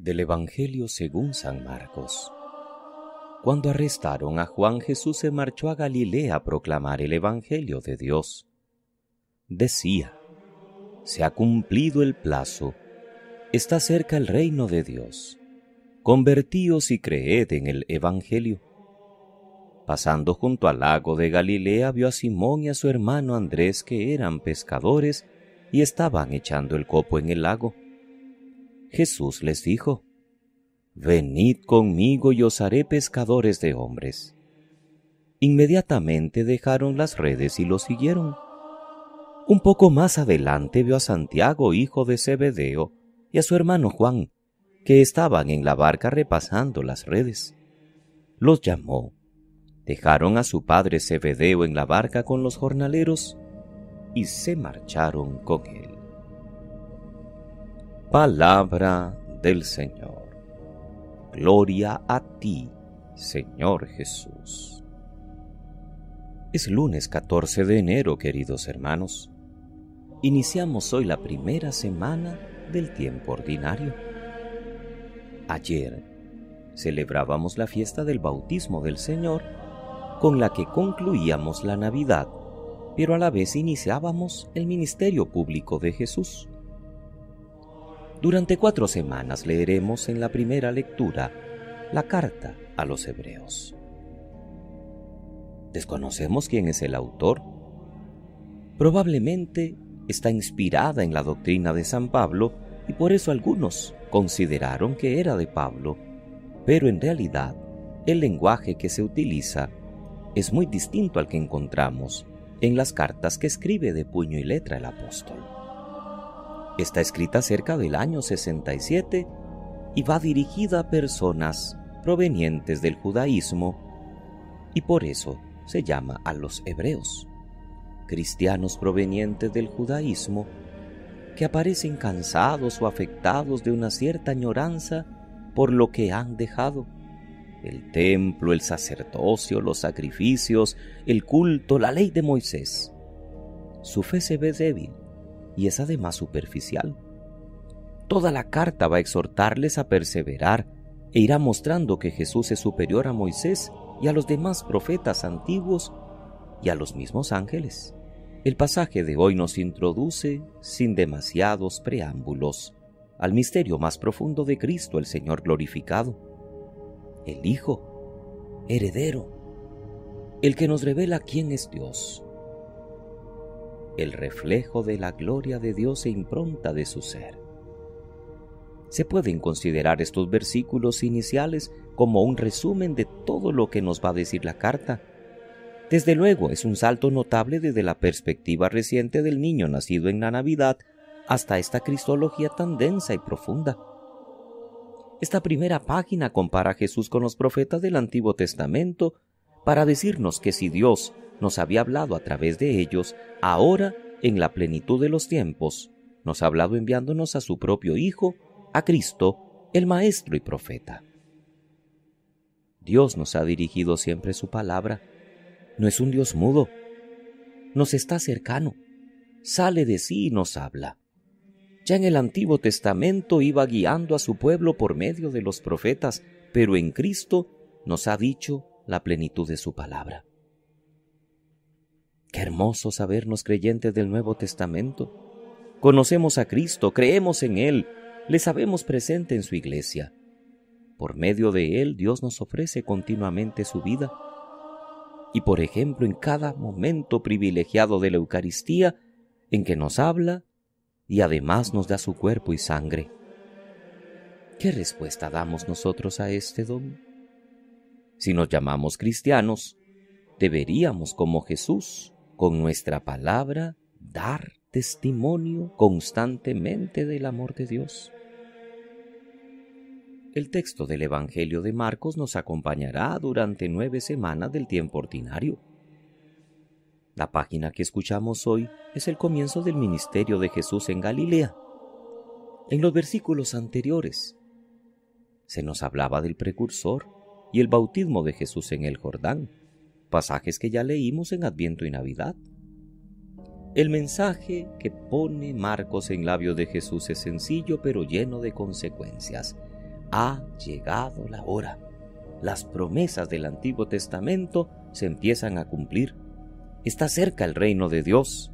Del Evangelio según San Marcos. Cuando arrestaron a Juan, Jesús se marchó a Galilea a proclamar el Evangelio de Dios. Decía: se ha cumplido el plazo, está cerca el reino de Dios. Convertíos y creed en el Evangelio. Pasando junto al lago de Galilea, vio a Simón y a su hermano Andrés, que eran pescadores y estaban echando el copo en el lago. Jesús les dijo: venid conmigo y os haré pescadores de hombres. Inmediatamente dejaron las redes y lo siguieron. Un poco más adelante vio a Santiago, hijo de Zebedeo, y a su hermano Juan, que estaban en la barca repasando las redes. Los llamó. Dejaron a su padre Zebedeo en la barca con los jornaleros y se marcharon con él. Palabra del Señor. Gloria a ti, Señor Jesús. Es lunes 14 de enero, queridos hermanos. Iniciamos hoy la primera semana del tiempo ordinario. Ayer celebrábamos la fiesta del bautismo del Señor, con la que concluíamos la Navidad, pero a la vez iniciábamos el ministerio público de Jesús. Durante 4 semanas leeremos en la primera lectura la carta a los Hebreos. Desconocemos quién es el autor. Probablemente está inspirada en la doctrina de San Pablo y por eso algunos consideraron que era de Pablo, pero en realidad el lenguaje que se utiliza es muy distinto al que encontramos en las cartas que escribe de puño y letra el apóstol. Está escrita cerca del año 67 y va dirigida a personas provenientes del judaísmo y por eso se llama a los hebreos, cristianos provenientes del judaísmo que aparecen cansados o afectados de una cierta añoranza por lo que han dejado: el templo, el sacerdocio, los sacrificios, el culto, la ley de Moisés. Su fe se ve débil y es además superficial. Toda la carta va a exhortarles a perseverar e irá mostrando que Jesús es superior a Moisés y a los demás profetas antiguos y a los mismos ángeles. El pasaje de hoy nos introduce, sin demasiados preámbulos, al misterio más profundo de Cristo, el Señor glorificado, el Hijo, heredero, el que nos revela quién es Dios, el reflejo de la gloria de Dios e impronta de su ser. Se pueden considerar estos versículos iniciales como un resumen de todo lo que nos va a decir la carta. Desde luego, es un salto notable desde la perspectiva reciente del niño nacido en la Navidad hasta esta cristología tan densa y profunda. Esta primera página compara a Jesús con los profetas del Antiguo Testamento para decirnos que si Dios nos había hablado a través de ellos, ahora, en la plenitud de los tiempos, nos ha hablado enviándonos a su propio Hijo, a Cristo, el Maestro y Profeta. Dios nos ha dirigido siempre su palabra. No es un Dios mudo. Nos está cercano. Sale de sí y nos habla. Ya en el Antiguo Testamento iba guiando a su pueblo por medio de los profetas, pero en Cristo nos ha dicho la plenitud de su palabra. Qué hermoso sabernos creyentes del Nuevo Testamento. Conocemos a Cristo, creemos en Él, le sabemos presente en su iglesia. Por medio de Él, Dios nos ofrece continuamente su vida. Y por ejemplo, en cada momento privilegiado de la Eucaristía, en que nos habla y además nos da su cuerpo y sangre. ¿Qué respuesta damos nosotros a este don? Si nos llamamos cristianos, deberíamos, como Jesús, con nuestra palabra, dar testimonio constantemente del amor de Dios. El texto del Evangelio de Marcos nos acompañará durante 9 semanas del tiempo ordinario. La página que escuchamos hoy es el comienzo del ministerio de Jesús en Galilea. En los versículos anteriores se nos hablaba del precursor y el bautismo de Jesús en el Jordán, pasajes que ya leímos en Adviento y Navidad. El mensaje que pone Marcos en labios de Jesús es sencillo pero lleno de consecuencias. Ha llegado la hora. Las promesas del Antiguo Testamento se empiezan a cumplir. Está cerca el reino de Dios.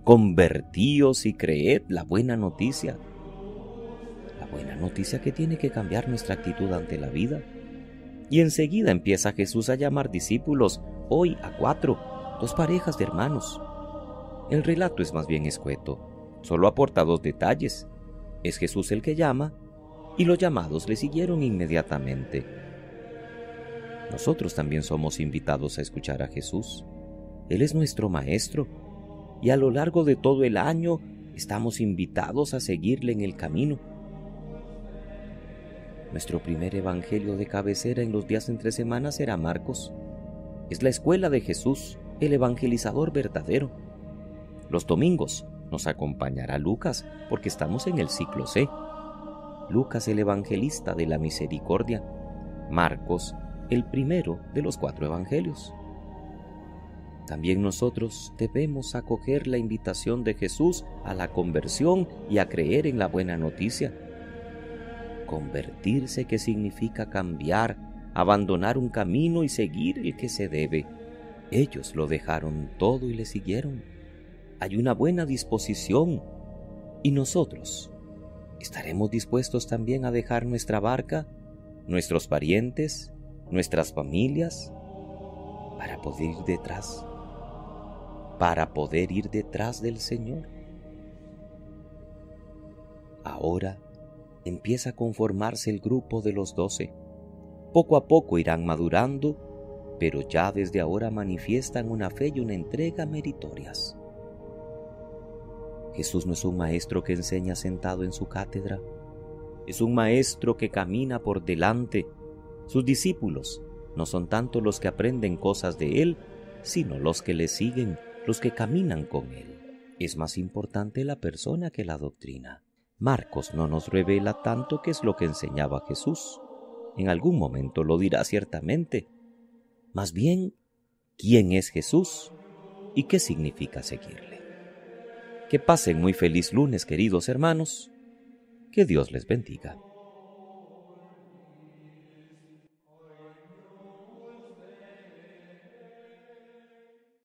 Convertíos y creed la buena noticia. La buena noticia que tiene que cambiar nuestra actitud ante la vida. Y enseguida empieza Jesús a llamar discípulos, hoy a 4, 2 parejas de hermanos. El relato es más bien escueto, solo aporta 2 detalles. Es Jesús el que llama, y los llamados le siguieron inmediatamente. Nosotros también somos invitados a escuchar a Jesús. Él es nuestro Maestro, y a lo largo de todo el año estamos invitados a seguirle en el camino. Nuestro primer evangelio de cabecera en los días entre semanas será Marcos. Es la escuela de Jesús, el evangelizador verdadero. Los domingos nos acompañará Lucas, porque estamos en el ciclo C. Lucas, el evangelista de la misericordia. Marcos, el primero de los 4 evangelios. También nosotros debemos acoger la invitación de Jesús a la conversión y a creer en la buena noticia. Convertirse, que significa cambiar, abandonar un camino y seguir el que se debe. Ellos lo dejaron todo y le siguieron. Hay una buena disposición. ¿Y nosotros? ¿Estaremos dispuestos también a dejar nuestra barca, nuestros parientes, nuestras familias, para poder ir detrás? Para poder ir detrás del Señor. Ahora empieza a conformarse el grupo de los 12. Poco a poco irán madurando, pero ya desde ahora manifiestan una fe y una entrega meritorias. Jesús no es un maestro que enseña sentado en su cátedra, es un maestro que camina por delante. Sus discípulos no son tanto los que aprenden cosas de Él, sino los que le siguen, los que caminan con Él. Es más importante la persona que la doctrina. Marcos no nos revela tanto qué es lo que enseñaba Jesús. En algún momento lo dirá ciertamente. Más bien, ¿quién es Jesús y qué significa seguirle? Que pasen muy feliz lunes, queridos hermanos. Que Dios les bendiga.